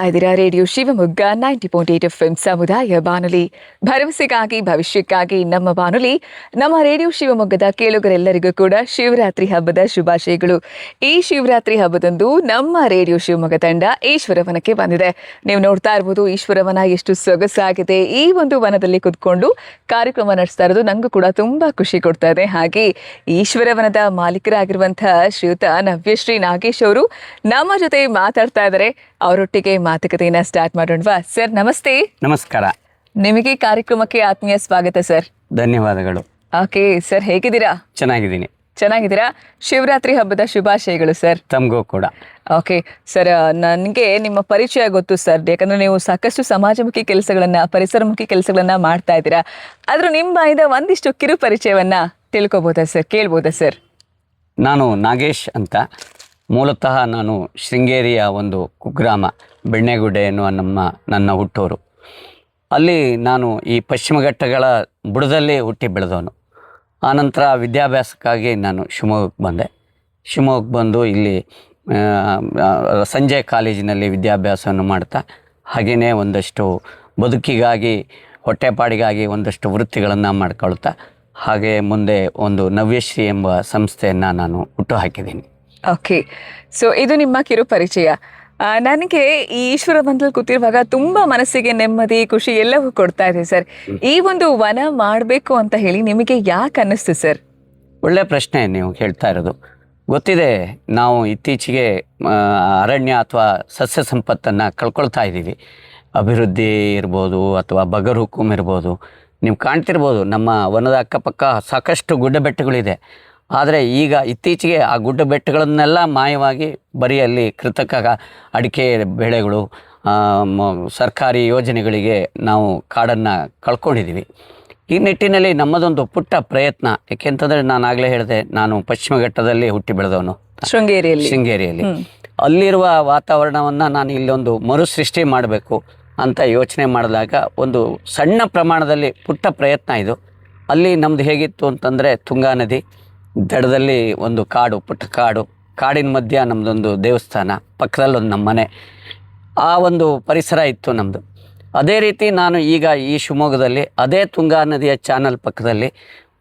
ಇದ್ದೀರಾ radio Shivamogga 90.8 FM ಸಮುದಾಯ ಬಾನುಲಿ ಭರವಸೆಗಾಗಿ ಭವಿಷ್ಯಕ್ಕಾಗಿ ನಮ್ಮ ಬಾನುಲಿ. ನಮ್ಮ ರೇಡಿಯೋ ಶಿವಮೊಗ್ಗದ ಕೇಳುಗರೆಲ್ಲರಿಗೂ ಕೂಡ ಶಿವರಾತ್ರಿ ಹಬ್ಬದ ಶುಭಾಶಯಗಳು. ಈ ಶಿವರಾತ್ರಿ ಹಬ್ಬದಂದು ನಮ್ಮ ರೇಡಿಯೋ ಶಿವಮೊಗ್ಗ ತಂಡ ಈಶ್ವರವನಕ್ಕೆ ಬಂದಿದೆ. ನೀವು ನೋಡ್ತಾ ಇರ್ಬೋದು ಈಶ್ವರವನ ಎಷ್ಟು ಸೊಗಸಾಗಿದೆ. ಈ ಒಂದು ವನದಲ್ಲಿ ಕುತ್ಕೊಂಡು ಕಾರ್ಯಕ್ರಮ ನಡೆಸ್ತಾ ಇರೋದು ನಂಗೂ ಕೂಡ ತುಂಬಾ ಖುಷಿ ಕೊಡ್ತಾ ಇದೆ. ಹಾಗೆ ಈಶ್ವರವನದ ಮಾಲೀಕರಾಗಿರುವಂತಹ ಶ್ರೀಯುತ ನವ್ಯಶ್ರೀ ನಾಗೇಶ್ ಅವರು ನಮ್ಮ ಜೊತೆ ಮಾತಾಡ್ತಾ ಇದ್ದಾರೆ. ಅವರೊಟ್ಟಿಗೆ ಮಾತುಕತೆಯನ್ನ ಸ್ಟಾರ್ಟ್ ಮಾಡೋಣವಾ? ಸರ್ ನಮಸ್ತೆ. ನಮಸ್ಕಾರ. ನಿಮಗೆ ಕಾರ್ಯಕ್ರಮಕ್ಕೆ ಆತ್ಮೀಯ ಸ್ವಾಗತ ಸರ್. ಧನ್ಯವಾದಗಳು. ಓಕೆ ಸರ್, ಹೇಗಿದ್ದೀರಾ? ಚೆನ್ನಾಗಿದ್ದೀರಾ? ಶಿವರಾತ್ರಿ ಹಬ್ಬದ ಶುಭಾಶಯಗಳು ಸರ್. ತಮಗೂ ಕೂಡ. ಓಕೆ ಸರ್, ನನಗೆ ನಿಮ್ಮ ಪರಿಚಯ ಗೊತ್ತು ಸರ್, ಯಾಕಂದ್ರೆ ನೀವು ಸಾಕಷ್ಟು ಸಮಾಜಮುಖಿ ಕೆಲಸಗಳನ್ನ, ಪರಿಸರಮುಖಿ ಕೆಲಸಗಳನ್ನ ಮಾಡ್ತಾ ಇದ್ದೀರಾ. ಆದ್ರೂ ನಿಮ್ಮ ಬಾಯಿಂದ ಒಂದಿಷ್ಟು ಕಿರು ಪರಿಚಯವನ್ನ ತಿಳ್ಕೊಬೋದಾ ಸರ್, ಕೇಳ್ಬೋದಾ ಸರ್? ನಾನು ನಾಗೇಶ್ ಅಂತ. ಮೂಲತಃ ನಾನು ಶೃಂಗೇರಿಯ ಒಂದು ಕುಗ್ರಾಮ ಬೆಣ್ಣೆಗುಡ್ಡೆ ಎನ್ನುವ ನನ್ನ ಹುಟ್ಟೂರು. ಅಲ್ಲಿ ನಾನು ಈ ಪಶ್ಚಿಮ ಘಟ್ಟಗಳ ಬುಡದಲ್ಲಿ ಹುಟ್ಟಿ ಬೆಳೆದವನು. ಆನಂತರ ವಿದ್ಯಾಭ್ಯಾಸಕ್ಕಾಗಿ ನಾನು ಶಿವಮೊಗ್ಗಕ್ಕೆ ಬಂದು ಇಲ್ಲಿ ಸಂಜೆ ಕಾಲೇಜಿನಲ್ಲಿ ವಿದ್ಯಾಭ್ಯಾಸವನ್ನು ಮಾಡ್ತಾ ಹಾಗೆಯೇ ಒಂದಷ್ಟು ಬದುಕಿಗಾಗಿ, ಹೊಟ್ಟೆಪಾಡಿಗಾಗಿ ಒಂದಷ್ಟು ವೃತ್ತಿಗಳನ್ನು ಮಾಡ್ಕೊಳ್ತಾ ಹಾಗೆ ಮುಂದೆ ಒಂದು ನವ್ಯಶ್ರೀ ಎಂಬ ಸಂಸ್ಥೆಯನ್ನು ನಾನು ಹುಟ್ಟು ಹಾಕಿದ್ದೀನಿ. ಓಕೆ, ಸೊ ಇದು ನಿಮ್ಮ ಕಿರು ಪರಿಚಯ. ನನಗೆ ಈ ಈಶ್ವರವನದಲ್ಲಿ ಕೂತಿರುವಾಗ ತುಂಬ ಮನಸ್ಸಿಗೆ ನೆಮ್ಮದಿ, ಖುಷಿ ಎಲ್ಲವೂ ಕೊಡ್ತಾ ಇದೆ ಸರ್. ಈ ಒಂದು ವನ ಮಾಡಬೇಕು ಅಂತ ಹೇಳಿ ನಿಮಗೆ ಯಾಕೆ ಅನ್ನಿಸ್ತು ಸರ್? ಒಳ್ಳೆಯ ಪ್ರಶ್ನೆ ನೀವು ಕೇಳ್ತಾ ಇರೋದು. ಗೊತ್ತಿದೆ, ನಾವು ಇತ್ತೀಚೆಗೆ ಅರಣ್ಯ ಅಥವಾ ಸಸ್ಯ ಸಂಪತ್ತನ್ನು ಕಳ್ಕೊಳ್ತಾ ಇದ್ದೀವಿ. ಅಭಿವೃದ್ಧಿ ಇರ್ಬೋದು ಅಥವಾ ಬಗರ್ ಹುಕುಂ ಇರ್ಬೋದು. ನೀವು ಕಾಣ್ತಿರ್ಬೋದು ನಮ್ಮ ವನದ ಅಕ್ಕಪಕ್ಕ ಸಾಕಷ್ಟು ಗುಡ್ಡ ಬೆಟ್ಟಗಳಿದೆ. ಆದರೆ ಈಗ ಇತ್ತೀಚೆಗೆ ಆ ಗುಡ್ಡ ಬೆಟ್ಟಗಳನ್ನೆಲ್ಲ ಮಾಯವಾಗಿ ಬರೀ ಅಲ್ಲಿ ಕೃತಕ ಅಡಿಕೆ ಬೆಳೆಗಳು, ಸರ್ಕಾರಿ ಯೋಜನೆಗಳಿಗೆ ನಾವು ಕಾಡನ್ನು ಕಳ್ಕೊಂಡಿದ್ದೀವಿ. ಈ ನಿಟ್ಟಿನಲ್ಲಿ ನಮ್ಮದೊಂದು ಪುಟ್ಟ ಪ್ರಯತ್ನ. ಏಕೆಂತಂದರೆ ನಾನು ಆಗಲೇ ಹೇಳಿದೆ, ನಾನು ಪಶ್ಚಿಮ ಘಟ್ಟದಲ್ಲಿ ಹುಟ್ಟಿ ಬೆಳೆದವನು, ಶೃಂಗೇರಿಯಲ್ಲಿ. ಅಲ್ಲಿರುವ ವಾತಾವರಣವನ್ನು ನಾನು ಇಲ್ಲೊಂದು ಮರುಸೃಷ್ಟಿ ಮಾಡಬೇಕು ಅಂತ ಯೋಚನೆ ಮಾಡಿದಾಗ ಒಂದು ಸಣ್ಣ ಪ್ರಮಾಣದಲ್ಲಿ ಪುಟ್ಟ ಪ್ರಯತ್ನ ಇದು. ಅಲ್ಲಿ ನಮ್ಮದು ಹೇಗಿತ್ತು ಅಂತಂದರೆ, ತುಂಗಾ ನದಿ ದಡದಲ್ಲಿ ಒಂದು ಕಾಡು, ಪುಟ್ಟ ಕಾಡಿನ ಮಧ್ಯ ನಮ್ಮದೊಂದು ದೇವಸ್ಥಾನ, ಪಕ್ಕದಲ್ಲೊಂದು ನಮ್ಮ ಮನೆ, ಆ ಒಂದು ಪರಿಸರ ಇತ್ತು ನಮ್ಮದು. ಅದೇ ರೀತಿ ನಾನು ಈಗ ಈ ಶಿವಮೊಗ್ಗದಲ್ಲಿ ಅದೇ ತುಂಗಾ ನದಿಯ ಚಾನಲ್ ಪಕ್ಕದಲ್ಲಿ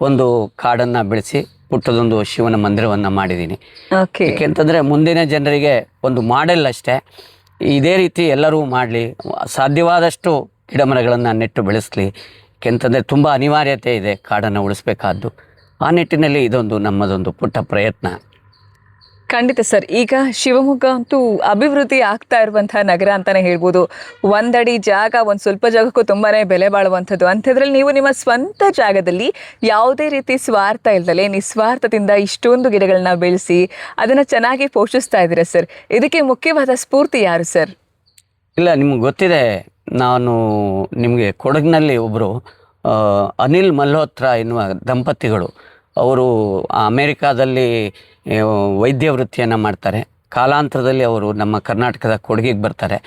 ಒಂದು ಕಾಡನ್ನು ಬೆಳೆಸಿ ಪುಟ್ಟದೊಂದು ಶಿವನ ಮಂದಿರವನ್ನು ಮಾಡಿದ್ದೀನಿ. ಏಕೆಂತಂದರೆ ಮುಂದಿನ ಜನರಿಗೆ ಒಂದು ಮಾಡೆಲ್ ಅಷ್ಟೇ. ಇದೇ ರೀತಿ ಎಲ್ಲರೂ ಮಾಡಲಿ, ಸಾಧ್ಯವಾದಷ್ಟು ಗಿಡಮರಗಳನ್ನು ನೆಟ್ಟು ಬೆಳೆಸಲಿ. ಏಕೆಂತಂದರೆ ತುಂಬ ಅನಿವಾರ್ಯತೆ ಇದೆ ಕಾಡನ್ನು ಉಳಿಸ್ಬೇಕಾದ್ದು. ಆ ನಿಟ್ಟಿನಲ್ಲಿ ಇದೊಂದು ನಮ್ಮದೊಂದು ಪುಟ್ಟ ಪ್ರಯತ್ನ. ಖಂಡಿತ ಸರ್. ಈಗ ಶಿವಮೊಗ್ಗ ಅಂತೂ ಅಭಿವೃದ್ಧಿ ಆಗ್ತಾ ಇರುವಂತಹ ನಗರ ಅಂತಾನೆ ಹೇಳ್ಬೋದು. ಒಂದಡಿ ಜಾಗ, ಒಂದು ಸ್ವಲ್ಪ ಜಾಗಕ್ಕೂ ತುಂಬಾನೇ ಬೆಲೆ ಬಾಳುವಂಥದ್ದು. ಅಂಥದ್ರಲ್ಲಿ ನೀವು ನಿಮ್ಮ ಸ್ವಂತ ಜಾಗದಲ್ಲಿ ಯಾವುದೇ ರೀತಿ ಸ್ವಾರ್ಥ ಇಲ್ದಲೆ ನಿಸ್ವಾರ್ಥದಿಂದ ಇಷ್ಟೊಂದು ಗಿಡಗಳನ್ನ ಬೆಳೆಸಿ ಅದನ್ನು ಚೆನ್ನಾಗಿ ಪೋಷಿಸ್ತಾ ಇದ್ದೀರಾ ಸರ್. ಇದಕ್ಕೆ ಮುಖ್ಯವಾದ ಸ್ಫೂರ್ತಿ ಯಾರು ಸರ್? ಇಲ್ಲ, ನಿಮ್ಗೆ ಗೊತ್ತಿದೆ, ನಾನು ನಿಮಗೆ ಕೊಡಗಿನಲ್ಲಿ ಒಬ್ಬರು ಅನಿಲ್ ಮಲ್ಹೋತ್ರಾ ಎನ್ನುವ ದಂಪತಿಗಳು, ಅವರು ಅಮೇರಿಕಾದಲ್ಲಿ ವೈದ್ಯ ವೃತ್ತಿಯನ್ನು ಮಾಡ್ತಾರೆ. ಕಾಲಾಂತರದಲ್ಲಿ ಅವರು ನಮ್ಮ ಕರ್ನಾಟಕದ ಕೊಡಗಿಗೆ ಬರ್ತಾರೆ.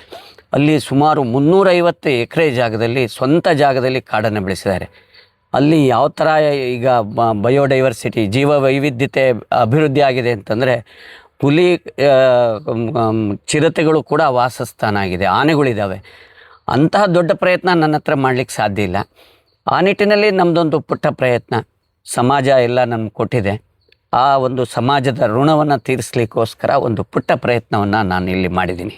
ಅಲ್ಲಿ ಸುಮಾರು 350 ಎಕರೆ ಜಾಗದಲ್ಲಿ, ಸ್ವಂತ ಜಾಗದಲ್ಲಿ ಕಾಡನ್ನು ಬೆಳೆಸಿದ್ದಾರೆ. ಅಲ್ಲಿ ಯಾವ ಥರ ಈಗ ಬಯೋಡೈವರ್ಸಿಟಿ, ಜೀವ ವೈವಿಧ್ಯತೆ ಅಭಿವೃದ್ಧಿ ಆಗಿದೆ ಅಂತಂದರೆ, ಹುಲಿ, ಚಿರತೆಗಳು ಕೂಡ ವಾಸಸ್ಥಾನ ಆಗಿದೆ, ಆನೆಗಳಿದ್ದಾವೆ. ಅಂತಹ ದೊಡ್ಡ ಪ್ರಯತ್ನ ನನ್ನ ಹತ್ರ ಮಾಡಲಿಕ್ಕೆ ಸಾಧ್ಯ ಇಲ್ಲ. ಆ ನಿಟ್ಟಿನಲ್ಲಿ ನಮ್ಮದೊಂದು ಪುಟ್ಟ ಪ್ರಯತ್ನ. ಸಮಾಜ ಎಲ್ಲ ನಮ್ಗೆ ಕೊಟ್ಟಿದೆ. ಆ ಒಂದು ಸಮಾಜದ ಋಣವನ್ನು ತೀರಿಸಲಿಕ್ಕೋಸ್ಕರ ಒಂದು ಪುಟ್ಟ ಪ್ರಯತ್ನವನ್ನು ನಾನು ಇಲ್ಲಿ ಮಾಡಿದ್ದೀನಿ.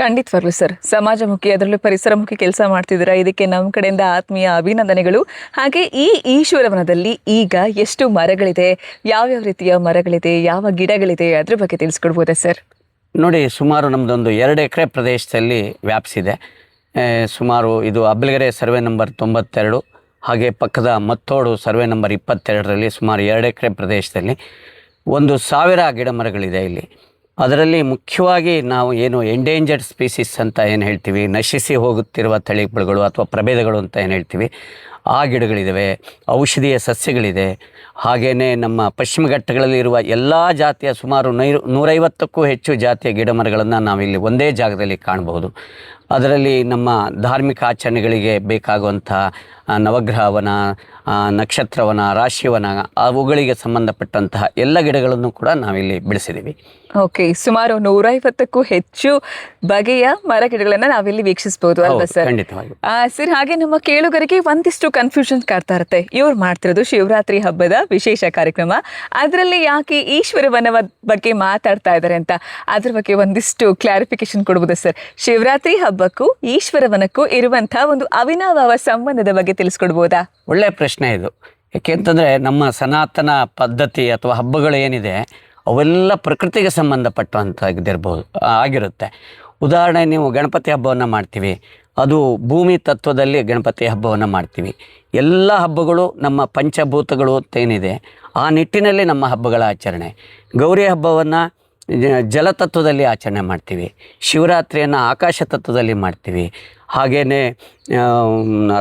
ಖಂಡಿತವಾಗ್ಲೂ ಸರ್, ಸಮಾಜಮುಖಿ, ಅದರಲ್ಲೂ ಪರಿಸರಮುಖಿ ಕೆಲಸ ಮಾಡ್ತಿದ್ದೀರಾ. ಇದಕ್ಕೆ ನಮ್ಮ ಕಡೆಯಿಂದ ಆತ್ಮೀಯ ಅಭಿನಂದನೆಗಳು. ಹಾಗೆ ಈ ಈಶ್ವರವನದಲ್ಲಿ ಈಗ ಎಷ್ಟು ಮರಗಳಿದೆ, ಯಾವ್ಯಾವ ರೀತಿಯ ಮರಗಳಿದೆ, ಯಾವ ಗಿಡಗಳಿದೆ, ಅದ್ರ ಬಗ್ಗೆ ತಿಳಿಸ್ಕೊಡ್ಬೋದಾ ಸರ್? ನೋಡಿ, ಸುಮಾರು ನಮ್ಮದೊಂದು 2 ಎಕರೆ ಪ್ರದೇಶದಲ್ಲಿ ವ್ಯಾಪಿಸಿದೆ. ಸುಮಾರು ಇದು ಅಬ್ಲಗೆರೆ ಸರ್ವೆ ನಂಬರ್ 92, ಹಾಗೆ ಪಕ್ಕದ ಮತ್ತೋಡು ಸರ್ವೆ ನಂಬರ್ 22ರಲ್ಲಿ ಸುಮಾರು 2 ಎಕರೆ ಪ್ರದೇಶದಲ್ಲಿ 1000 ಗಿಡ ಮರಗಳಿದೆ ಇಲ್ಲಿ. ಅದರಲ್ಲಿ ಮುಖ್ಯವಾಗಿ ನಾವು ಏನು ಎಂಡೇಂಜರ್ಡ್ ಸ್ಪೀಸೀಸ್ ಅಂತ ಏನು ಹೇಳ್ತೀವಿ, ನಶಿಸಿ ಹೋಗುತ್ತಿರುವ ತಳಿಗಳು ಅಥವಾ ಪ್ರಭೇದಗಳು ಅಂತ ಏನು ಹೇಳ್ತೀವಿ, ಆ ಗಿಡಗಳಿದ್ದಾವೆ, ಔಷಧೀಯ ಸಸ್ಯಗಳಿದೆ. ಹಾಗೆಯೇ ನಮ್ಮ ಪಶ್ಚಿಮ ಘಟ್ಟಗಳಲ್ಲಿರುವ ಎಲ್ಲ ಜಾತಿಯ ಸುಮಾರು 150ಕ್ಕೂ ಹೆಚ್ಚು ಜಾತಿಯ ಗಿಡಮರಗಳನ್ನು ನಾವಿಲ್ಲಿ ಒಂದೇ ಜಾಗದಲ್ಲಿ ಕಾಣಬಹುದು. ಅದರಲ್ಲಿ ನಮ್ಮ ಧಾರ್ಮಿಕ ಆಚರಣೆಗಳಿಗೆ ಬೇಕಾಗುವಂಥ ನವಗ್ರಹವನ, ನಕ್ಷತ್ರವನ, ರಾಶಿವನ, ಅವುಗಳಿಗೆ ಸಂಬಂಧಪಟ್ಟಂತಹ ಎಲ್ಲ ಗಿಡಗಳನ್ನು ಕೂಡ ನಾವಿಲ್ಲಿ ಬೆಳೆಸಿದ್ದೀವಿ. ಓಕೆ, ಸುಮಾರು 150ಕ್ಕೂ ಹೆಚ್ಚು ಬಗೆಯ ಮರ ಗಿಡಗಳನ್ನ ನಾವಿಲ್ಲಿ ವೀಕ್ಷಿಸಬಹುದು ಅಲ್ವಾ ಸರ್? ಖಂಡಿತವಾಗಿ ಸರ್, ಹಾಗೆ ನಮ್ಮ ಕೇಳುಗರಿಗೆ ಒಂದಿಷ್ಟು ಕನ್ಫ್ಯೂಷನ್ ಕಾಡ್ತಾ ಇರುತ್ತೆ. ಇವ್ರು ಮಾಡ್ತಿರೋದು ಶಿವರಾತ್ರಿ ಹಬ್ಬದ ವಿಶೇಷ ಕಾರ್ಯಕ್ರಮ, ಅದರಲ್ಲಿ ಯಾಕೆ ಈಶ್ವರವನ ಬಗ್ಗೆ ಮಾತಾಡ್ತಾ ಇದ್ದಾರೆ ಅಂತ, ಅದ್ರ ಬಗ್ಗೆ ಒಂದಿಷ್ಟು ಕ್ಲಾರಿಫಿಕೇಶನ್ ಕೊಡ್ಬೋದು ಸರ್? ಶಿವರಾತ್ರಿ ಹಬ್ಬಕ್ಕೂ ಈಶ್ವರವನಕ್ಕೂ ಇರುವಂತಹ ಒಂದು ಅವಿನಾಭಾವ ಸಂಬಂಧದ ಬಗ್ಗೆ ತಿಳಿಸ್ಕೊಡ್ಬೋದಾ? ಒಳ್ಳೆಯ ಪ್ರಶ್ನೆ ಇದು. ಏಕೆಂತಂದರೆ ನಮ್ಮ ಸನಾತನ ಪದ್ಧತಿ ಅಥವಾ ಹಬ್ಬಗಳು ಏನಿದೆ ಅವೆಲ್ಲ ಪ್ರಕೃತಿಗೆ ಸಂಬಂಧಪಟ್ಟಂಥದ್ದಿರ್ಬೋದು ಆಗಿರುತ್ತೆ. ಉದಾಹರಣೆ, ನೀವು ಗಣಪತಿ ಹಬ್ಬವನ್ನು ಮಾಡ್ತೀವಿ, ಅದು ಭೂಮಿ ತತ್ವದಲ್ಲಿ ಗಣಪತಿ ಹಬ್ಬವನ್ನು ಮಾಡ್ತೀವಿ. ಎಲ್ಲ ಹಬ್ಬಗಳು ನಮ್ಮ ಪಂಚಭೂತಗಳು ಅಂತೇನಿದೆ ಆ ನಿಟ್ಟಿನಲ್ಲಿ ನಮ್ಮ ಹಬ್ಬಗಳ ಆಚರಣೆ. ಗೌರಿ ಹಬ್ಬವನ್ನು ಜಲತತ್ವದಲ್ಲಿ ಆಚರಣೆ ಮಾಡ್ತೀವಿ, ಶಿವರಾತ್ರಿಯನ್ನು ಆಕಾಶ ತತ್ವದಲ್ಲಿ ಮಾಡ್ತೀವಿ. ಹಾಗೆಯೇ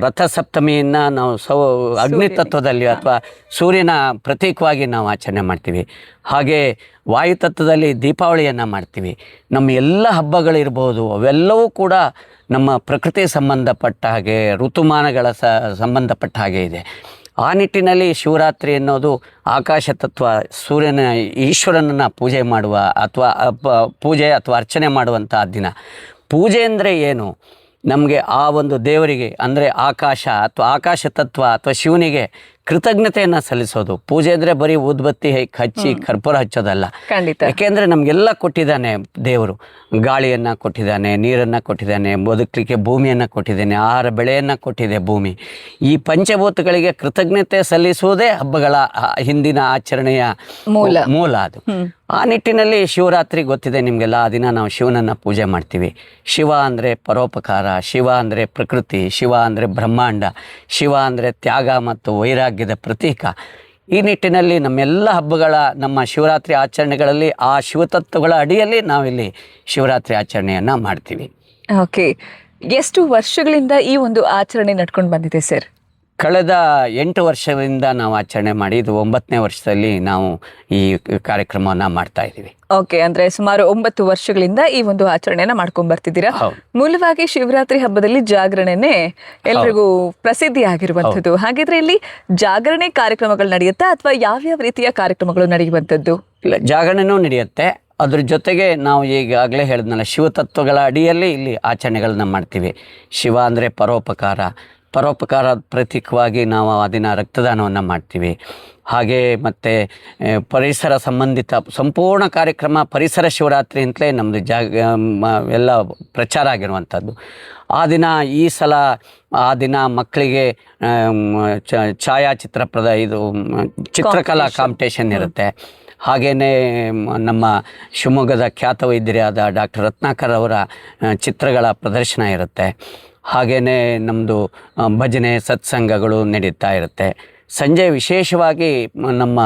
ರಥಸಪ್ತಮಿಯನ್ನು ನಾವು ಅಗ್ನಿ ತತ್ವದಲ್ಲಿ ಅಥವಾ ಸೂರ್ಯನ ಪ್ರತೀಕವಾಗಿ ನಾವು ಆಚರಣೆ ಮಾಡ್ತೀವಿ. ಹಾಗೆ ವಾಯುತತ್ವದಲ್ಲಿ ದೀಪಾವಳಿಯನ್ನು ಮಾಡ್ತೀವಿ. ನಮ್ಮ ಎಲ್ಲ ಹಬ್ಬಗಳಿರ್ಬೋದು ಅವೆಲ್ಲವೂ ಕೂಡ ನಮ್ಮ ಪ್ರಕೃತಿ ಸಂಬಂಧಪಟ್ಟ ಹಾಗೆ, ಋತುಮಾನಗಳ ಸಂಬಂಧಪಟ್ಟ ಹಾಗೆ ಇದೆ. ಆ ನಿಟ್ಟಿನಲ್ಲಿ ಶಿವರಾತ್ರಿ ಅನ್ನೋದು ಆಕಾಶ ತತ್ವ, ಸೂರ್ಯನ, ಈಶ್ವರನನ್ನು ಪೂಜೆ ಮಾಡುವ ಅಥವಾ ಪೂಜೆ ಅಥವಾ ಅರ್ಚನೆ ಮಾಡುವಂಥ ದಿನ. ಪೂಜೆ ಅಂದರೆ ಏನು? ನಮಗೆ ಆ ಒಂದು ದೇವರಿಗೆ ಅಂದರೆ ಆಕಾಶ ಅಥವಾ ಆಕಾಶ ತತ್ವ ಅಥವಾ ಶಿವನಿಗೆ ಕೃತಜ್ಞತೆಯನ್ನು ಸಲ್ಲಿಸೋದು. ಪೂಜೆ ಅಂದರೆ ಬರೀ ಊದ್ಬತ್ತಿ ಹಚ್ಚಿ ಕರ್ಪೂರ ಹಚ್ಚೋದಲ್ಲ. ಖಂಡಿತ. ಯಾಕೆಂದರೆ ನಮಗೆಲ್ಲ ಕೊಟ್ಟಿದ್ದಾನೆ ದೇವರು. ಗಾಳಿಯನ್ನು ಕೊಟ್ಟಿದ್ದಾನೆ, ನೀರನ್ನು ಕೊಟ್ಟಿದ್ದಾನೆ, ಬದುಕಲಿಕ್ಕೆ ಭೂಮಿಯನ್ನು ಕೊಟ್ಟಿದ್ದಾನೆ, ಆಹಾರ ಬೆಳೆಯನ್ನು ಕೊಟ್ಟಿದೆ ಭೂಮಿ. ಈ ಪಂಚಭೂತಗಳಿಗೆ ಕೃತಜ್ಞತೆ ಸಲ್ಲಿಸುವುದೇ ಹಬ್ಬಗಳ ಹಿಂದಿನ ಆಚರಣೆಯ ಮೂಲ ಅದು. ಆ ನಿಟ್ಟಿನಲ್ಲಿ ಶಿವರಾತ್ರಿ ಗೊತ್ತಿದೆ ನಿಮಗೆಲ್ಲ. ಆ ದಿನ ನಾವು ಶಿವನನ್ನು ಪೂಜೆ ಮಾಡ್ತೀವಿ. ಶಿವ ಅಂದರೆ ಪರೋಪಕಾರ, ಶಿವ ಅಂದರೆ ಪ್ರಕೃತಿ, ಶಿವ ಅಂದರೆ ಬ್ರಹ್ಮಾಂಡ, ಶಿವ ಅಂದರೆ ತ್ಯಾಗ ಮತ್ತು ವೈರಾಗ್ಯದ ಪ್ರತೀಕ. ಈ ನಿಟ್ಟಿನಲ್ಲಿ ನಮ್ಮೆಲ್ಲ ಹಬ್ಬಗಳ, ನಮ್ಮ ಶಿವರಾತ್ರಿ ಆಚರಣೆಗಳಲ್ಲಿ ಆ ಶಿವತತ್ವಗಳ ಅಡಿಯಲ್ಲಿ ನಾವಿಲ್ಲಿ ಶಿವರಾತ್ರಿ ಆಚರಣೆಯನ್ನು ಮಾಡ್ತೀವಿ. ಓಕೆ, ಎಷ್ಟು ವರ್ಷಗಳಿಂದ ಈ ಒಂದು ಆಚರಣೆ ನಡ್ಕೊಂಡು ಬಂದಿದೆ ಸರ್? ಕಳೆದ 8 ವರ್ಷದಿಂದ ನಾವು ಆಚರಣೆ ಮಾಡಿ, ಇದು 9ನೇ ವರ್ಷದಲ್ಲಿ ನಾವು ಈ ಕಾರ್ಯಕ್ರಮವನ್ನು ಮಾಡ್ತಾ ಇದ್ದೀವಿ. ಓಕೆ, ಅಂದ್ರೆ ಸುಮಾರು 9 ವರ್ಷಗಳಿಂದ ಈ ಒಂದು ಆಚರಣೆಯನ್ನ ಮಾಡ್ಕೊಂಡ್ ಬರ್ತಿದ್ದೀರಾ. ಮೂಲವಾಗಿ ಶಿವರಾತ್ರಿ ಹಬ್ಬದಲ್ಲಿ ಜಾಗರಣೆನೇ ಎಲ್ರಿಗೂ ಪ್ರಸಿದ್ಧಿ ಆಗಿರುವಂಥದ್ದು. ಹಾಗಿದ್ರೆ ಇಲ್ಲಿ ಜಾಗರಣೆ ಕಾರ್ಯಕ್ರಮಗಳು ನಡೆಯುತ್ತಾ ಅಥವಾ ಯಾವ್ಯಾವ ರೀತಿಯ ಕಾರ್ಯಕ್ರಮಗಳು ನಡೆಯುವಂಥದ್ದು? ಇಲ್ಲ, ಜಾಗರಣೆನೂ ನಡೆಯುತ್ತೆ. ಅದ್ರ ಜೊತೆಗೆ ನಾವು ಈಗಾಗಲೇ ಹೇಳಿದ್ನಲ್ಲ, ಶಿವತತ್ವಗಳ ಅಡಿಯಲ್ಲಿ ಇಲ್ಲಿ ಆಚರಣೆಗಳನ್ನ ಮಾಡ್ತೀವಿ. ಶಿವ ಅಂದರೆ ಪರೋಪಕಾರ ಪ್ರತೀಕವಾಗಿ ನಾವು ಆ ದಿನ ರಕ್ತದಾನವನ್ನು ಮಾಡ್ತೀವಿ. ಹಾಗೆ ಮತ್ತು ಪರಿಸರ ಸಂಬಂಧಿತ ಸಂಪೂರ್ಣ ಕಾರ್ಯಕ್ರಮ ಪರಿಸರ ಶಿವರಾತ್ರಿ ಅಂತಲೇ ನಮ್ಮದು ಎಲ್ಲ ಪ್ರಚಾರ ಆಗಿರುವಂಥದ್ದು. ಈ ಸಲ ಆ ದಿನ ಮಕ್ಕಳಿಗೆ ಛಾಯಾಚಿತ್ರ ಚಿತ್ರಕಲಾ ಕಾಂಪಿಟೇಷನ್ ಇರುತ್ತೆ. ಹಾಗೆಯೇ ನಮ್ಮ ಶಿವಮೊಗ್ಗದ ಖ್ಯಾತ ವೈದ್ಯರಾದ ಡಾಕ್ಟರ್ ರತ್ನಾಕರ್ ಅವರ ಚಿತ್ರಗಳ ಪ್ರದರ್ಶನ ಇರುತ್ತೆ. ಹಾಗೆಯೇ ನಮ್ಮದು ಭಜನೆ ಸತ್ಸಂಗಗಳು ನಡೀತಾ ಇರುತ್ತೆ. ಸಂಜೆ ವಿಶೇಷವಾಗಿ ನಮ್ಮ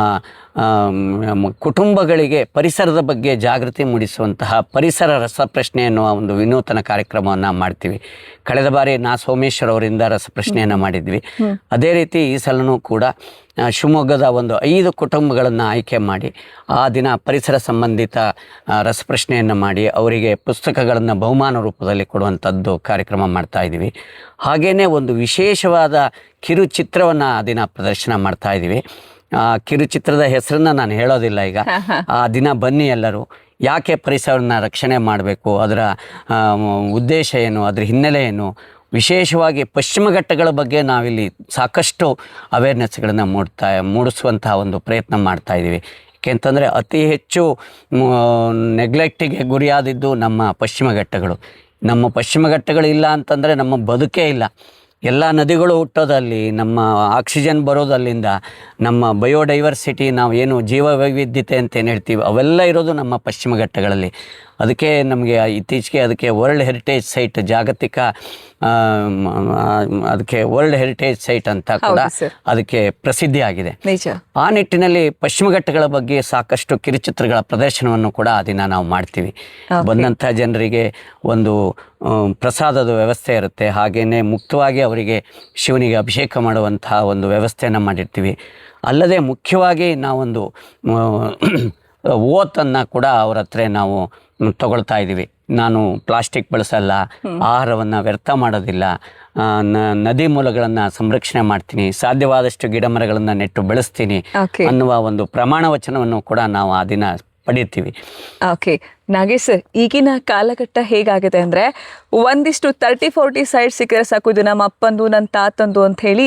ಕುಟುಂಬಗಳಿಗೆ ಪರಿಸರದ ಬಗ್ಗೆ ಜಾಗೃತಿ ಮೂಡಿಸುವಂತಹ ಪರಿಸರ ರಸಪ್ರಶ್ನೆ ಎನ್ನುವ ಒಂದು ವಿನೂತನ ಕಾರ್ಯಕ್ರಮವನ್ನು ಮಾಡ್ತೀವಿ. ಕಳೆದ ಬಾರಿ ಸೋಮೇಶ್ವರ್ ಅವರಿಂದ ರಸಪ್ರಶ್ನೆಯನ್ನು ಮಾಡಿದ್ವಿ. ಅದೇ ರೀತಿ ಈ ಸಲನೂ ಕೂಡ ಶಿವಮೊಗ್ಗದ ಒಂದು 5 ಕುಟುಂಬಗಳನ್ನು ಆಯ್ಕೆ ಮಾಡಿ ಆ ದಿನ ಪರಿಸರ ಸಂಬಂಧಿತ ರಸಪ್ರಶ್ನೆಯನ್ನು ಮಾಡಿ ಅವರಿಗೆ ಪುಸ್ತಕಗಳನ್ನು ಬಹುಮಾನ ರೂಪದಲ್ಲಿ ಕೊಡುವಂಥದ್ದು ಕಾರ್ಯಕ್ರಮ ಮಾಡ್ತಾಯಿದ್ದೀವಿ. ಹಾಗೆಯೇ ಒಂದು ವಿಶೇಷವಾದ ಕಿರುಚಿತ್ರವನ್ನು ಆ ದಿನ ಪ್ರದರ್ಶನ ಮಾಡ್ತಾಯಿದ್ದೀವಿ. ಕಿರುಚಿತ್ರದ ಹೆಸರನ್ನು ನಾನು ಹೇಳೋದಿಲ್ಲ ಈಗ. ಆ ದಿನ ಬನ್ನಿ ಎಲ್ಲರೂ. ಯಾಕೆ ಪರಿಸರವನ್ನು ರಕ್ಷಣೆ ಮಾಡಬೇಕು, ಅದರ ಉದ್ದೇಶ ಏನು, ಅದರ ಹಿನ್ನೆಲೆ ಏನು, ವಿಶೇಷವಾಗಿ ಪಶ್ಚಿಮ ಘಟ್ಟಗಳ ಬಗ್ಗೆ ನಾವಿಲ್ಲಿ ಸಾಕಷ್ಟು ಅವೇರ್ನೆಸ್ಗಳನ್ನು ಮೂಡಿಸುವಂತಹ ಒಂದು ಪ್ರಯತ್ನ ಮಾಡ್ತಾಯಿದ್ದೀವಿ. ಏಕೆಂತಂದರೆ ಅತಿ ಹೆಚ್ಚು ನೆಗ್ಲೆಕ್ಟಿಗೆ ಗುರಿಯಾದಿದ್ದು ನಮ್ಮ ಪಶ್ಚಿಮ ಘಟ್ಟಗಳು. ನಮ್ಮ ಪಶ್ಚಿಮ ಘಟ್ಟಗಳು ಇಲ್ಲ ಅಂತಂದರೆ ನಮ್ಮ ಬದುಕೇ ಇಲ್ಲ. ಎಲ್ಲ ನದಿಗಳು ಹುಟ್ಟೋದಲ್ಲಿ, ನಮ್ಮ ಆಕ್ಸಿಜನ್ ಬರೋದಲ್ಲಿಂದ, ನಮ್ಮ ಬಯೋಡೈವರ್ಸಿಟಿ, ನಾವು ಏನು ಜೀವ ವೈವಿಧ್ಯತೆ ಅಂತ ಏನು ಹೇಳ್ತೀವಿ, ಅವೆಲ್ಲ ಇರೋದು ನಮ್ಮ ಪಶ್ಚಿಮ ಘಟ್ಟಗಳಲ್ಲಿ. ಅದಕ್ಕೆ ನಮಗೆ ಇತ್ತೀಚೆಗೆ ಅದಕ್ಕೆ ವರ್ಲ್ಡ್ ಹೆರಿಟೇಜ್ ಸೈಟ್ ಜಾಗತಿಕ ಅದಕ್ಕೆ ವರ್ಲ್ಡ್ ಹೆರಿಟೇಜ್ ಸೈಟ್ ಅಂತ ಕೂಡ ಅದಕ್ಕೆ ಪ್ರಸಿದ್ಧಿ ಆಗಿದೆ. ಆ ನಿಟ್ಟಿನಲ್ಲಿ ಪಶ್ಚಿಮ ಘಟ್ಟಗಳ ಬಗ್ಗೆ ಸಾಕಷ್ಟು ಕಿರುಚಿತ್ರಗಳ ಪ್ರದರ್ಶನವನ್ನು ಕೂಡ ಆ ದಿನ ನಾವು ಮಾಡ್ತೀವಿ. ಬಂದಂಥ ಜನರಿಗೆ ಒಂದು ಪ್ರಸಾದದ ವ್ಯವಸ್ಥೆ ಇರುತ್ತೆ, ಹಾಗೆಯೇ ಮುಕ್ತವಾಗಿ ಅವರಿಗೆ ಶಿವನಿಗೆ ಅಭಿಷೇಕ ಮಾಡುವಂತಹ ಒಂದು ವ್ಯವಸ್ಥೆಯನ್ನು ಮಾಡಿರ್ತೀವಿ. ಅಲ್ಲದೆ ಮುಖ್ಯವಾಗಿ ನಾವೊಂದು ಓತನ್ನು ಕೂಡ ಅವ್ರ ಹತ್ರ ನಾವು ತಗೊಳ್ತಾ ಇದ್ದೀವಿ. ನಾನು ಪ್ಲಾಸ್ಟಿಕ್ ಬಳಸಲ್ಲ, ಆಹಾರವನ್ನು ವ್ಯರ್ಥ ಮಾಡೋದಿಲ್ಲ, ನದಿ ಮೂಲಗಳನ್ನು ಸಂರಕ್ಷಣೆ ಮಾಡ್ತೀನಿ, ಸಾಧ್ಯವಾದಷ್ಟು ಗಿಡ ಮರಗಳನ್ನು ನೆಟ್ಟು ಬೆಳೆಸ್ತೀನಿ ಅನ್ನುವ ಒಂದು ಪ್ರಮಾಣ ವಚನವನ್ನು ಕೂಡ ನಾವು ಆ ದಿನ ಪಡೀತೀವಿ. ಓಕೆ ನಾಗೇಶ್ ಸರ್, ಈಗಿನ ಕಾಲಘಟ್ಟ ಹೇಗಾಗಿದೆ ಅಂದರೆ ಒಂದಿಷ್ಟು 30-40 ಸೈಟ್ ಸಿಕ್ಕರೆ ಸಾಕು, ಇದು ನಮ್ಮ ಅಪ್ಪಂದು ನನ್ನ ತಾತಂದು ಅಂತ ಹೇಳಿ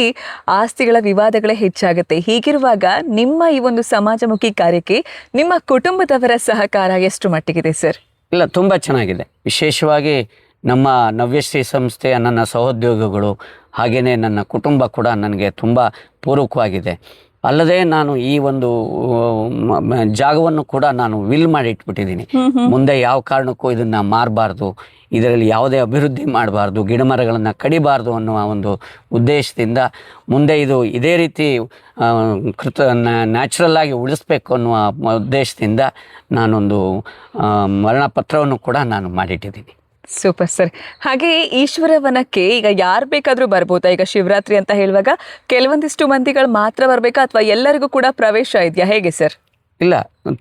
ಆಸ್ತಿಗಳ ವಿವಾದಗಳೇ ಹೆಚ್ಚಾಗುತ್ತೆ. ಹೀಗಿರುವಾಗ ನಿಮ್ಮ ಈ ಒಂದು ಸಮಾಜಮುಖಿ ಕಾರ್ಯಕ್ಕೆ ನಿಮ್ಮ ಕುಟುಂಬದವರ ಸಹಕಾರ ಎಷ್ಟು ಮಟ್ಟಿಗಿದೆ ಸರ್? ಇಲ್ಲ, ತುಂಬ ಚೆನ್ನಾಗಿದೆ. ವಿಶೇಷವಾಗಿ ನಮ್ಮ ನವ್ಯಶ್ರೀ ಸಂಸ್ಥೆಯ ನನ್ನ ಸಹೋದ್ಯೋಗಿಗಳು ಹಾಗೆಯೇ ನನ್ನ ಕುಟುಂಬ ಕೂಡ ನನಗೆ ತುಂಬ ಪೂರಕವಾಗಿದೆ. ಅಲ್ಲದೆ ನಾನು ಈ ಒಂದು ಜಾಗವನ್ನು ಕೂಡ ನಾನು ವಿಲ್ ಮಾಡಿ ಇಟ್ಬಿಟ್ಟಿದ್ದೀನಿ. ಮುಂದೆ ಯಾವ ಕಾರಣಕ್ಕೂ ಇದನ್ನು ಮಾರಬಾರ್ದು, ಇದರಲ್ಲಿ ಯಾವುದೇ ಅಭಿವೃದ್ಧಿ ಮಾಡಬಾರ್ದು, ಗಿಡಮರಗಳನ್ನು ಕಡಿಬಾರ್ದು ಅನ್ನುವ ಒಂದು ಉದ್ದೇಶದಿಂದ ಮುಂದೆ ಇದು ಇದೇ ರೀತಿ ನ್ಯಾಚುರಲ್ ಆಗಿ ಉಳಿಸ್ಬೇಕು ಅನ್ನುವ ಉದ್ದೇಶದಿಂದ ನಾನೊಂದು ಮರಣ ಪತ್ರವನ್ನು ಕೂಡ ನಾನು ಮಾಡಿಟ್ಟಿದ್ದೀನಿ. Super sir. ಹಾಗೆ ಈಶ್ವರ ವನಕ್ಕೆ ಈಗ ಯಾರು ಬೇಕಾದರೂ ಬರ್ಬೋದಾ? ಈಗ ಶಿವರಾತ್ರಿ ಅಂತ ಹೇಳುವಾಗ ಕೆಲವೊಂದಿಷ್ಟು ಮಂದಿಗಳು ಮಾತ್ರ ಬರಬೇಕಾ ಅಥವಾ ಎಲ್ಲರಿಗೂ ಕೂಡ ಪ್ರವೇಶ ಇದೆಯಾ, ಹೇಗೆ ಸರ್? ಇಲ್ಲ,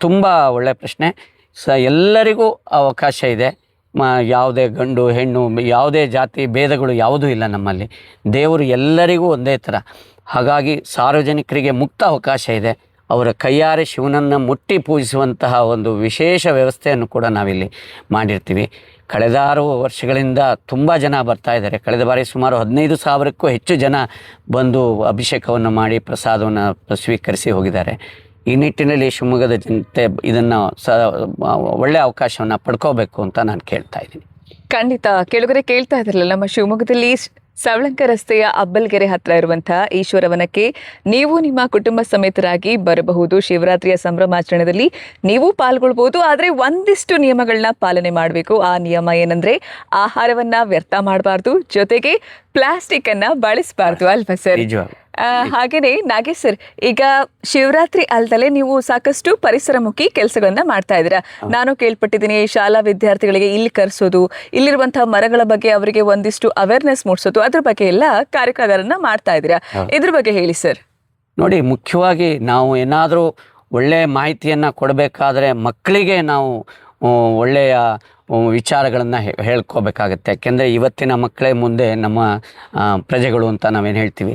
ತುಂಬ ಒಳ್ಳೆಯ ಪ್ರಶ್ನೆ. ಎಲ್ಲರಿಗೂ ಅವಕಾಶ ಇದೆ. ಯಾವುದೇ ಗಂಡು ಹೆಣ್ಣು ಯಾವುದೇ ಜಾತಿ ಭೇದಗಳು ಯಾವುದೂ ಇಲ್ಲ ನಮ್ಮಲ್ಲಿ. ದೇವರು ಎಲ್ಲರಿಗೂ ಒಂದೇ ಥರ. ಹಾಗಾಗಿ ಸಾರ್ವಜನಿಕರಿಗೆ ಮುಕ್ತ ಅವಕಾಶ ಇದೆ. ಅವರ ಕೈಯಾರೆ ಶಿವನನ್ನು ಮುಟ್ಟಿ ಪೂಜಿಸುವಂತಹ ಒಂದು ವಿಶೇಷ ವ್ಯವಸ್ಥೆಯನ್ನು ಕೂಡ ನಾವಿಲ್ಲಿ ಮಾಡಿರ್ತೀವಿ. ಕಳೆದ 6 ವರ್ಷಗಳಿಂದ ತುಂಬ ಜನ ಬರ್ತಾ ಇದ್ದಾರೆ. ಕಳೆದ ಬಾರಿ ಸುಮಾರು 15,000ಕ್ಕೂ ಹೆಚ್ಚು ಜನ ಬಂದು ಅಭಿಷೇಕವನ್ನು ಮಾಡಿ ಪ್ರಸಾದವನ್ನು ಸ್ವೀಕರಿಸಿ ಹೋಗಿದ್ದಾರೆ. ಈ ನಿಟ್ಟಿನಲ್ಲಿ ಶಿವಮೊಗ್ಗದ ಜನತೆ ಇದನ್ನು ಒಳ್ಳೆಯ ಅವಕಾಶವನ್ನು ಪಡ್ಕೋಬೇಕು ಅಂತ ನಾನು ಕೇಳ್ತಾ ಇದ್ದೀನಿ. ಖಂಡಿತ ಕೇಳುಗರೆ ಕೇಳ್ತಾ ಇದ್ರಲ್ಲ, ನಮ್ಮ ಶಿವಮೊಗ್ಗದಲ್ಲಿ ಸವಳಂಕ ರಸ್ತೆಯ ಅಬ್ಬಲ್ಗೆರೆ ಹತ್ರ ಇರುವಂತಹ ಈಶ್ವರವನಕ್ಕೆ ನೀವು ನಿಮ್ಮ ಕುಟುಂಬ ಸಮೇತರಾಗಿ ಬರಬಹುದು. ಶಿವರಾತ್ರಿಯ ಸಂಭ್ರಮಾಚರಣೆಯಲ್ಲಿ ನೀವು ಪಾಲ್ಗೊಳ್ಬಹುದು. ಆದರೆ ಒಂದಿಷ್ಟು ನಿಯಮಗಳನ್ನ ಪಾಲನೆ ಮಾಡಬೇಕು. ಆ ನಿಯಮ ಏನಂದ್ರೆ ಆಹಾರವನ್ನ ವ್ಯರ್ಥ ಮಾಡಬಾರ್ದು, ಜೊತೆಗೆ ಪ್ಲಾಸ್ಟಿಕ್ ಅನ್ನ ಬಳಸಬಾರ್ದು, ಅಲ್ವಾ ಸರ್? ಹಾಗೇನೆ ನಾಗೇಶ್ ಸರ್, ಈಗ ಶಿವರಾತ್ರಿ ಅಲ್ದಲೆ ನೀವು ಸಾಕಷ್ಟು ಪರಿಸರಮುಖಿ ಕೆಲಸಗಳನ್ನ ಮಾಡ್ತಾ ಇದ್ದೀರಾ. ನಾನು ಕೇಳ್ಪಟ್ಟಿದ್ದೀನಿ, ಶಾಲಾ ವಿದ್ಯಾರ್ಥಿಗಳಿಗೆ ಇಲ್ಲಿ ಕರೆಸೋದು, ಇಲ್ಲಿರುವಂತಹ ಮರಗಳ ಬಗ್ಗೆ ಅವರಿಗೆ ಒಂದಿಷ್ಟು ಅವೇರ್ನೆಸ್ ಮೂಡಿಸೋದು, ಅದ್ರ ಬಗ್ಗೆ ಎಲ್ಲ ಕಾರ್ಯಕ್ರಮಗಳನ್ನ ಮಾಡ್ತಾ ಇದ್ದೀರಾ. ಇದ್ರ ಬಗ್ಗೆ ಹೇಳಿ ಸರ್. ನೋಡಿ, ಮುಖ್ಯವಾಗಿ ನಾವು ಏನಾದರೂ ಒಳ್ಳೆಯ ಮಾಹಿತಿಯನ್ನು ಕೊಡಬೇಕಾದ್ರೆ ಮಕ್ಕಳಿಗೆ ನಾವು ಒಳ್ಳೆಯ ವಿಚಾರಗಳನ್ನು ಹೇಳ್ಕೋಬೇಕಾಗತ್ತೆ. ಯಾಕೆಂದರೆ ಇವತ್ತಿನ ಮಕ್ಕಳೇ ಮುಂದೆ ನಮ್ಮ ಪ್ರಜೆಗಳು ಅಂತ ನಾವೇನು ಹೇಳ್ತೀವಿ.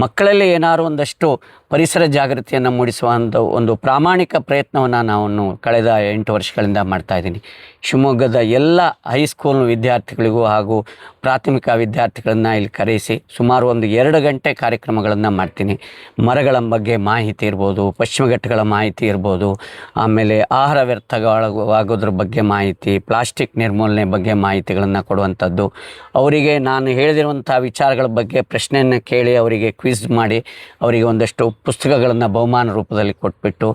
ಮಕ್ಕಳಲ್ಲಿ ಏನಾದ್ರು ಒಂದಷ್ಟು ಪರಿಸರ ಜಾಗೃತಿಯನ್ನು ಮೂಡಿಸುವ ಒಂದು ಪ್ರಾಮಾಣಿಕ ಪ್ರಯತ್ನವನ್ನು ನಾನು ಕಳೆದ 8 ವರ್ಷಗಳಿಂದ ಮಾಡ್ತಾಯಿದ್ದೀನಿ. ಶಿವಮೊಗ್ಗದ ಎಲ್ಲ ಹೈಸ್ಕೂಲ್ ವಿದ್ಯಾರ್ಥಿಗಳಿಗೂ ಹಾಗೂ ಪ್ರಾಥಮಿಕ ವಿದ್ಯಾರ್ಥಿಗಳನ್ನು ಇಲ್ಲಿ ಕರೆಸಿ ಸುಮಾರು ಒಂದು 2 ಗಂಟೆ ಕಾರ್ಯಕ್ರಮಗಳನ್ನು ಮಾಡ್ತೀನಿ. ಮರಗಳ ಬಗ್ಗೆ ಮಾಹಿತಿ ಇರ್ಬೋದು, ಪಶ್ಚಿಮ ಘಟ್ಟಗಳ ಮಾಹಿತಿ ಇರ್ಬೋದು, ಆಮೇಲೆ ಆಹಾರ ವ್ಯರ್ಥವಾಗೋದ್ರ ಬಗ್ಗೆ ಮಾಹಿತಿ, ಪ್ಲಾಸ್ಟಿಕ್ ನಿರ್ಮೂಲನೆ ಬಗ್ಗೆ ಮಾಹಿತಿಗಳನ್ನು ಕೊಡುವಂಥದ್ದು. ಅವರಿಗೆ ನಾನು ಹೇಳಿದಿರುವಂಥ ವಿಚಾರಗಳ ಬಗ್ಗೆ ಪ್ರಶ್ನೆಯನ್ನು ಕೇಳಿ ಅವರಿಗೆ ಕ್ವಿಜ್ ಮಾಡಿ ಅವರಿಗೆ ಒಂದಷ್ಟು ಪುಸ್ತಕಗಳನ್ನು ಬಹುಮಾನ ರೂಪದಲ್ಲಿ ಕೊಟ್ಬಿಟ್ಟು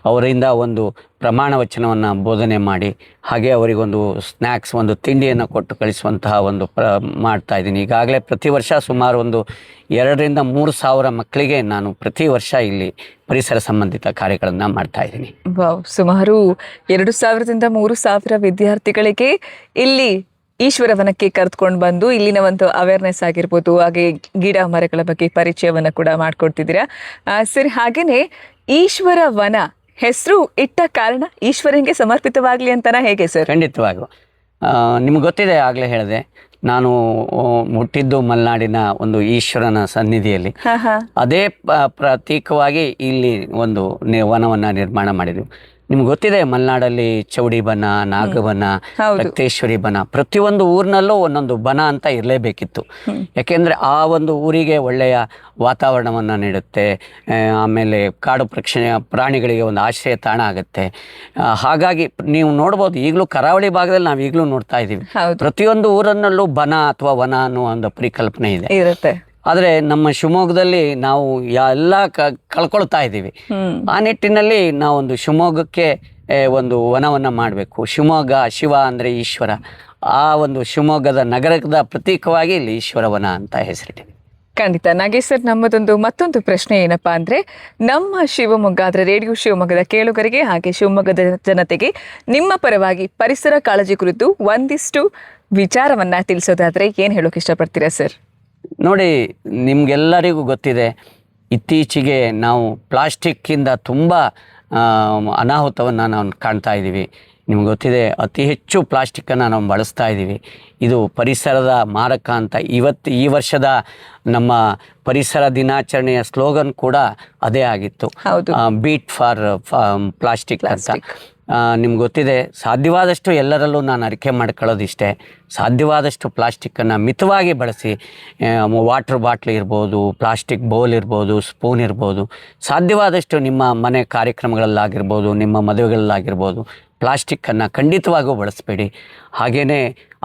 ಅವರಿಂದ ಒಂದು ಪ್ರಮಾಣ ವಚನವನ್ನು ಬೋಧನೆ ಮಾಡಿ ಹಾಗೆ ಅವರಿಗೊಂದು ಸ್ನ್ಯಾಕ್ಸ್, ಒಂದು ತಿಂಡಿಯನ್ನು ಕೊಟ್ಟು ಕಳಿಸುವಂತಹ ಒಂದು ಮಾಡ್ತಾಯಿದ್ದೀನಿ. ಈಗಾಗಲೇ ಪ್ರತಿ ವರ್ಷ ಸುಮಾರು ಒಂದು 2,000-3,000 ಮಕ್ಕಳಿಗೆ ನಾನು ಪ್ರತಿ ವರ್ಷ ಇಲ್ಲಿ ಪರಿಸರ ಸಂಬಂಧಿತ ಕಾರ್ಯಗಳನ್ನು ಮಾಡ್ತಾಯಿದ್ದೀನಿ. ಸುಮಾರು 2,000-3,000 ವಿದ್ಯಾರ್ಥಿಗಳಿಗೆ ಇಲ್ಲಿ ಈಶ್ವರವನಕ್ಕೆ ಕರೆದುಕೊಂಡು ಬಂದು ಇಲ್ಲಿನ ಒಂದು ಅವೇರ್ನೆಸ್ ಆಗಿರ್ಬೋದು, ಹಾಗೆ ಗಿಡ ಮರಗಳ ಬಗ್ಗೆ ಪರಿಚಯವನ್ನು ಕೂಡ ಮಾಡಿಕೊಡ್ತಿದ್ದೀರಾ. ಸರಿ, ಹಾಗೆಯೇ ಈಶ್ವರ ವನ ಹೆಸರು ಇಟ್ಟ ಕಾರಣ ಈಶ್ವರನಿಗೆ ಸಮರ್ಪಿತವಾಗಲಿ ಅಂತನಾ, ಹೇಗೆ ಸರ್? ಖಂಡಿತವಾಗೂ ನಿಮ್ಗೆ ಗೊತ್ತಿದೆ, ಆಗಲೇ ಹೇಳಿದೆ, ನಾನು ಹುಟ್ಟಿದ್ದು ಮಲೆನಾಡಿನ ಒಂದು ಈಶ್ವರನ ಸನ್ನಿಧಿಯಲ್ಲಿ. ಅದೇ ಪ್ರತೀಕವಾಗಿ ಇಲ್ಲಿ ಒಂದು ವನವನ್ನು ನಿರ್ಮಾಣ ಮಾಡಿದ್ವಿ. ನಿಮ್ಗೆ ಗೊತ್ತಿದೆ, ಮಲೆನಾಡಲ್ಲಿ ಚೌಡಿ ಬನ, ನಾಗಬನ, ರಕ್ತೇಶ್ವರಿ ಬನ, ಪ್ರತಿಯೊಂದು ಊರಿನಲ್ಲೂ ಒಂದೊಂದು ಬನ ಅಂತ ಇರಲೇಬೇಕಿತ್ತು. ಯಾಕೆಂದರೆ ಆ ಒಂದು ಊರಿಗೆ ಒಳ್ಳೆಯ ವಾತಾವರಣವನ್ನು ನೀಡುತ್ತೆ. ಆಮೇಲೆ ಕಾಡು ಪ್ರಾಣಿಗಳಿಗೆ ಒಂದು ಆಶ್ರಯ ತಾಣ ಆಗುತ್ತೆ. ಹಾಗಾಗಿ ನೀವು ನೋಡ್ಬೋದು, ಈಗಲೂ ಕರಾವಳಿ ಭಾಗದಲ್ಲಿ ನಾವು ಈಗಲೂ ನೋಡ್ತಾ ಇದ್ದೀವಿ, ಪ್ರತಿಯೊಂದು ಊರನ್ನಲ್ಲೂ ಬನ ಅಥವಾ ವನ ಅನ್ನುವ ಒಂದು ಪರಿಕಲ್ಪನೆ ಇದೆ. ಆದರೆ ನಮ್ಮ ಶಿವಮೊಗ್ಗದಲ್ಲಿ ನಾವು ಎಲ್ಲ ಕಳ್ಕೊಳ್ತಾ ಇದ್ದೀವಿ. ಆ ನಿಟ್ಟಿನಲ್ಲಿ ನಾವೊಂದು ಶಿವಮೊಗ್ಗಕ್ಕೆ ಒಂದು ವನವನ್ನು ಮಾಡಬೇಕು. ಶಿವಮೊಗ್ಗ ಶಿವ ಅಂದರೆ ಈಶ್ವರ, ಆ ಒಂದು ಶಿವಮೊಗ್ಗದ ನಗರದ ಪ್ರತೀಕವಾಗಿ ಇಲ್ಲಿ ಈಶ್ವರವನ ಅಂತ ಹೆಸರಿಟ್ಟಿದೆ. ಖಂಡಿತ ನಾಗೇಶ್ ಸರ್, ನಮ್ಮದೊಂದು ಮತ್ತೊಂದು ಪ್ರಶ್ನೆ ಏನಪ್ಪಾ ಅಂದರೆ, ನಮ್ಮ ಶಿವಮೊಗ್ಗ ಅಂದರೆ ರೇಡಿಯೋ ಶಿವಮೊಗ್ಗದ ಕೇಳುಗರಿಗೆ ಹಾಗೆ ಶಿವಮೊಗ್ಗದ ಜನತೆಗೆ ನಿಮ್ಮ ಪರವಾಗಿ ಪರಿಸರ ಕಾಳಜಿ ಕುರಿತು ಒಂದಿಷ್ಟು ವಿಚಾರವನ್ನು ತಿಳಿಸೋದಾದರೆ ಏನು ಹೇಳೋಕೆ ಇಷ್ಟಪಡ್ತೀರಾ ಸರ್? ನೋಡಿ, ನಿಮಗೆಲ್ಲರಿಗೂ ಗೊತ್ತಿದೆ, ಇತ್ತೀಚೆಗೆ ನಾವು ಪ್ಲಾಸ್ಟಿಕ್ಕಿಂದ ತುಂಬ ಅನಾಹುತವನ್ನು ನಾವು ಕಾಣ್ತಾ ಇದ್ದೀವಿ. ನಿಮ್ಗೆ ಗೊತ್ತಿದೆ, ಅತಿ ಹೆಚ್ಚು ಪ್ಲಾಸ್ಟಿಕ್ಕನ್ನು ನಾವು ಬಳಸ್ತಾ ಇದ್ದೀವಿ. ಇದು ಪರಿಸರದ ಮಾರಕ ಅಂತ ಈ ವರ್ಷದ ನಮ್ಮ ಪರಿಸರ ದಿನಾಚರಣೆಯ ಸ್ಲೋಗನ್ ಕೂಡ ಅದೇ ಆಗಿತ್ತು, ಬೀಟ್ ಫಾರ್ ಪ್ಲಾಸ್ಟಿಕ್ ಅಂತ. ನಿಮ್ಗೆ ಗೊತ್ತಿದೆ, ಸಾಧ್ಯವಾದಷ್ಟು ಎಲ್ಲರಲ್ಲೂ ನಾನು ಅರಿಕೆ ಮಾಡ್ಕೊಳ್ಳೋದಿಷ್ಟೇ, ಸಾಧ್ಯವಾದಷ್ಟು ಪ್ಲಾಸ್ಟಿಕ್ಕನ್ನು ಮಿತವಾಗಿ ಬಳಸಿ. ವಾಟ್ರ್ ಬಾಟ್ಲ್ ಇರ್ಬೋದು, ಪ್ಲಾಸ್ಟಿಕ್ ಬೌಲ್ ಇರ್ಬೋದು, ಸ್ಪೂನ್ ಇರ್ಬೋದು, ಸಾಧ್ಯವಾದಷ್ಟು ನಿಮ್ಮ ಮನೆ ಕಾರ್ಯಕ್ರಮಗಳಲ್ಲಾಗಿರ್ಬೋದು, ನಿಮ್ಮ ಮದುವೆಗಳಲ್ಲಾಗಿರ್ಬೋದು ಪ್ಲಾಸ್ಟಿಕ್ಕನ್ನು ಖಂಡಿತವಾಗೂ ಬಳಸಬೇಡಿ. ಹಾಗೆಯೇ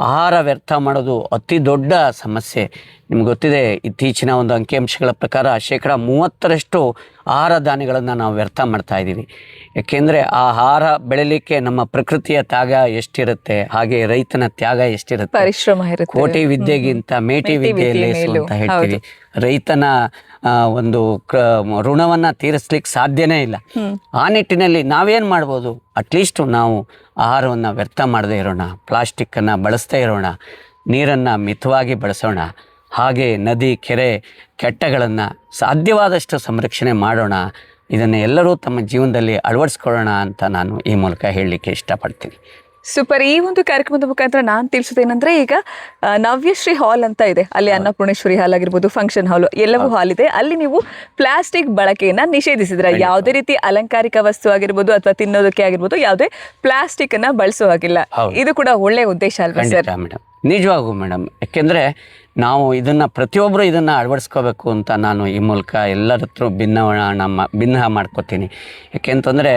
ಆಹಾರ ವ್ಯರ್ಥ ಮಾಡೋದು ಅತಿ ದೊಡ್ಡ ಸಮಸ್ಯೆ. ನಿಮ್ಗೆ ಗೊತ್ತಿದೆ, ಇತ್ತೀಚಿನ ಒಂದು ಅಂಕಿಅಂಶಗಳ ಪ್ರಕಾರ 30% ಆಹಾರ ಧಾನ್ಯಗಳನ್ನು ನಾವು ವ್ಯರ್ಥ ಮಾಡ್ತಾ ಇದ್ದೀವಿ. ಏಕೆಂದರೆ ಆ ಆಹಾರ ಬೆಳೀಲಿಕ್ಕೆ ನಮ್ಮ ಪ್ರಕೃತಿಯ ತ್ಯಾಗ ಎಷ್ಟಿರುತ್ತೆ, ಹಾಗೆ ರೈತನ ತ್ಯಾಗ ಎಷ್ಟಿರುತ್ತೆ, ಪರಿಶ್ರಮ ಇರುತ್ತೆ. ಕೋಟಿ ವಿದ್ಯೆಗಿಂತ ಮೇಟಿ ವಿದ್ಯೆ ಲೇಸು ಅಂತ ಹೇಳ್ತೀವಿ. ರೈತನ ಒಂದು ಋಣವನ್ನು ತೀರಿಸ್ಲಿಕ್ಕೆ ಸಾಧ್ಯನೇ ಇಲ್ಲ. ಆ ನಿಟ್ಟಿನಲ್ಲಿ ನಾವೇನು ಮಾಡ್ಬೋದು, ಅಟ್ಲೀಸ್ಟ್ ನಾವು ಆಹಾರವನ್ನು ವ್ಯರ್ಥ ಮಾಡದೇ ಇರೋಣ, ಪ್ಲಾಸ್ಟಿಕ್ಕನ್ನು ಬಳಸದೇ ಇರೋಣ, ನೀರನ್ನು ಮಿತವಾಗಿ ಬಳಸೋಣ, ಹಾಗೆ ನದಿ ಕೆರೆ ಕೆಟ್ಟಗಳನ್ನು ಸಾಧ್ಯವಾದಷ್ಟು ಸಂರಕ್ಷಣೆ ಮಾಡೋಣ. ಇದನ್ನು ಎಲ್ಲರೂ ತಮ್ಮ ಜೀವನದಲ್ಲಿ ಅಳವಡಿಸ್ಕೊಳ್ಳೋಣ ಅಂತ ನಾನು ಈ ಮೂಲಕ ಹೇಳಲಿಕ್ಕೆ ಇಷ್ಟಪಡ್ತೀನಿ. ಸೂಪರ್. ಈ ಒಂದು ಕಾರ್ಯಕ್ರಮದ ಮುಖಾಂತರ ನಾನು ತಿಳಿಸೋದೇನೆಂದ್ರೆ, ಈಗ ನವ್ಯಶ್ರೀ ಹಾಲ್ ಅಂತ ಇದೆ, ಅಲ್ಲಿ ಅನ್ನಪೂರ್ಣೇಶ್ವರಿ ಹಾಲ್ ಆಗಿರ್ಬೋದು, ಫಂಕ್ಷನ್ ಹಾಲ್, ಎಲ್ಲವೂ ಹಾಲ್ ಇದೆ. ಅಲ್ಲಿ ನೀವು ಪ್ಲಾಸ್ಟಿಕ್ ಬಳಕೆಯನ್ನ ನಿಷೇಧಿಸಿದ್ರೆ, ಯಾವುದೇ ರೀತಿ ಅಲಂಕಾರಿಕ ವಸ್ತು ಆಗಿರ್ಬೋದು ಅಥವಾ ತಿನ್ನೋದಕ್ಕೆ ಆಗಿರ್ಬೋದು ಯಾವುದೇ ಪ್ಲಾಸ್ಟಿಕ್ ಅನ್ನ ಬಳಸೋ ಹಾಗಿಲ್ಲ. ಇದು ಕೂಡ ಒಳ್ಳೆ ಉದ್ದೇಶ ಅಲ್ವಾ ಸರ್? ಮೇಡಮ್, ನಿಜವಾಗೂ ಮೇಡಮ್, ಯಾಕೆಂದರೆ ನಾವು ಇದನ್ನು ಪ್ರತಿಯೊಬ್ಬರು ಇದನ್ನು ಅಳವಡಿಸ್ಕೋಬೇಕು ಅಂತ ನಾನು ಈ ಮೂಲಕ ಎಲ್ಲರ ಹತ್ರ ಭಿನ್ನ ಮಾಡ್ಕೋತೀನಿ. ಯಾಕೆಂತಂದರೆ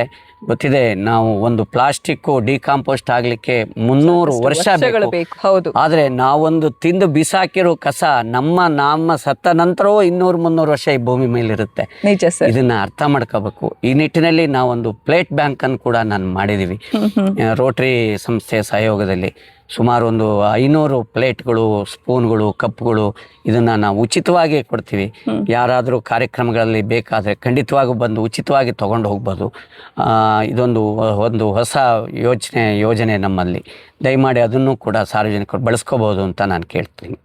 ಗೊತ್ತಿದೆ, ನಾವು ಒಂದು ಪ್ಲಾಸ್ಟಿಕ್ಕು ಡಿಕಾಂಪೋಸ್ಟ್ ಆಗಲಿಕ್ಕೆ 300 ವರ್ಷ ಬೇಕು. ಹೌದು. ಆದರೆ ನಾವೊಂದು ತಿಂದು ಬಿಸಾಕಿರೋ ಕಸ ನಮ್ಮ ಸತ್ತ ನಂತರವೂ 200-300 ವರ್ಷ ಈ ಭೂಮಿ ಮೇಲಿರುತ್ತೆ. ನಿಜ ಸರ್. ಇದನ್ನ ಅರ್ಥ ಮಾಡ್ಕೋಬೇಕು. ಈ ನಿಟ್ಟಿನಲ್ಲಿ ನಾವೊಂದು ಪ್ಲೇಟ್ ಬ್ಯಾಂಕ್ ಅನ್ನು ಕೂಡ ನಾನು ಮಾಡಿದ್ದೀವಿ. ರೋಟರಿ ಸಂಸ್ಥೆಯ ಸಹಯೋಗದಲ್ಲಿ ಸುಮಾರು ಒಂದು 500 ಪ್ಲೇಟ್ಗಳು, ಸ್ಪೂನ್ಗಳು, ಕಪ್ಗಳು ಇದನ್ನು ನಾವು ಉಚಿತವಾಗಿ ಕೊಡ್ತೀವಿ. ಯಾರಾದರೂ ಕಾರ್ಯಕ್ರಮಗಳಲ್ಲಿ ಬೇಕಾದರೆ ಖಂಡಿತವಾಗೂ ಬಂದು ಉಚಿತವಾಗಿ ತೊಗೊಂಡು ಹೋಗ್ಬೋದು. ಇದೊಂದು ಹೊಸ ಯೋಜನೆ ನಮ್ಮಲ್ಲಿ. ದಯಮಾಡಿ ಅದನ್ನು ಕೂಡ ಸಾರ್ವಜನಿಕರು ಬಳಸ್ಕೋಬೋದು ಅಂತ ನಾನು ಕೇಳ್ತೀನಿ.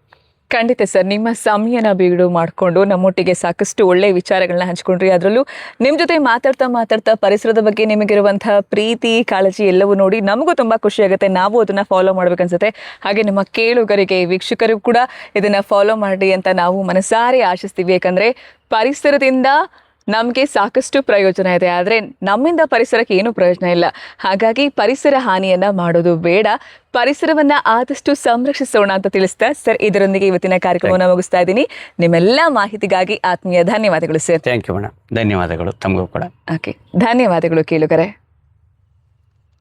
ಖಂಡಿತ ಸರ್, ನಿಮ್ಮ ಸಮಯನ ಬಿಡುವು ಮಾಡಿಕೊಂಡು ನಮ್ಮೊಟ್ಟಿಗೆ ಸಾಕಷ್ಟು ಒಳ್ಳೆ ವಿಚಾರಗಳನ್ನ ಹಂಚ್ಕೊಂಡ್ರಿ. ಅದರಲ್ಲೂ ನಿಮ್ಮ ಜೊತೆ ಮಾತಾಡ್ತಾ ಪರಿಸರದ ಬಗ್ಗೆ ನಿಮಗಿರುವಂತಹ ಪ್ರೀತಿ, ಕಾಳಜಿ ಎಲ್ಲವೂ ನೋಡಿ ನಮಗೂ ತುಂಬ ಖುಷಿಯಾಗುತ್ತೆ. ನಾವು ಅದನ್ನು ಫಾಲೋ ಮಾಡ್ಬೇಕನ್ಸುತ್ತೆ. ಹಾಗೆ ನಿಮ್ಮ ಕೇಳುಗರಿಗೆ, ವೀಕ್ಷಕರು ಕೂಡ ಇದನ್ನು ಫಾಲೋ ಮಾಡಿ ಅಂತ ನಾವು ಮನಸಾರೆ ಆಶಿಸ್ತೀವಿ. ಯಾಕಂದರೆ ಪರಿಸರದಿಂದ ನಮಗೆ ಸಾಕಷ್ಟು ಪ್ರಯೋಜನ ಇದೆ, ಆದರೆ ನಮ್ಮಿಂದ ಪರಿಸರಕ್ಕೆ ಏನೂ ಪ್ರಯೋಜನ ಇಲ್ಲ. ಹಾಗಾಗಿ ಪರಿಸರ ಹಾನಿಯನ್ನು ಮಾಡೋದು ಬೇಡ, ಪರಿಸರವನ್ನು ಆದಷ್ಟು ಸಂರಕ್ಷಿಸೋಣ ಅಂತ ತಿಳಿಸ್ತಾ ಸರ್, ಇದರೊಂದಿಗೆ ಇವತ್ತಿನ ಕಾರ್ಯಕ್ರಮವನ್ನು ಮುಗಿಸ್ತಾ ಇದ್ದೀನಿ. ನಿಮ್ಮೆಲ್ಲ ಮಾಹಿತಿಗಾಗಿ ಆತ್ಮೀಯ ಧನ್ಯವಾದಗಳು ಸರ್. Thank you madam. ಧನ್ಯವಾದಗಳು ತಮಗೂ ಕೂಡ. ಓಕೆ, ಧನ್ಯವಾದಗಳು ಕೇಳುಗರೆ.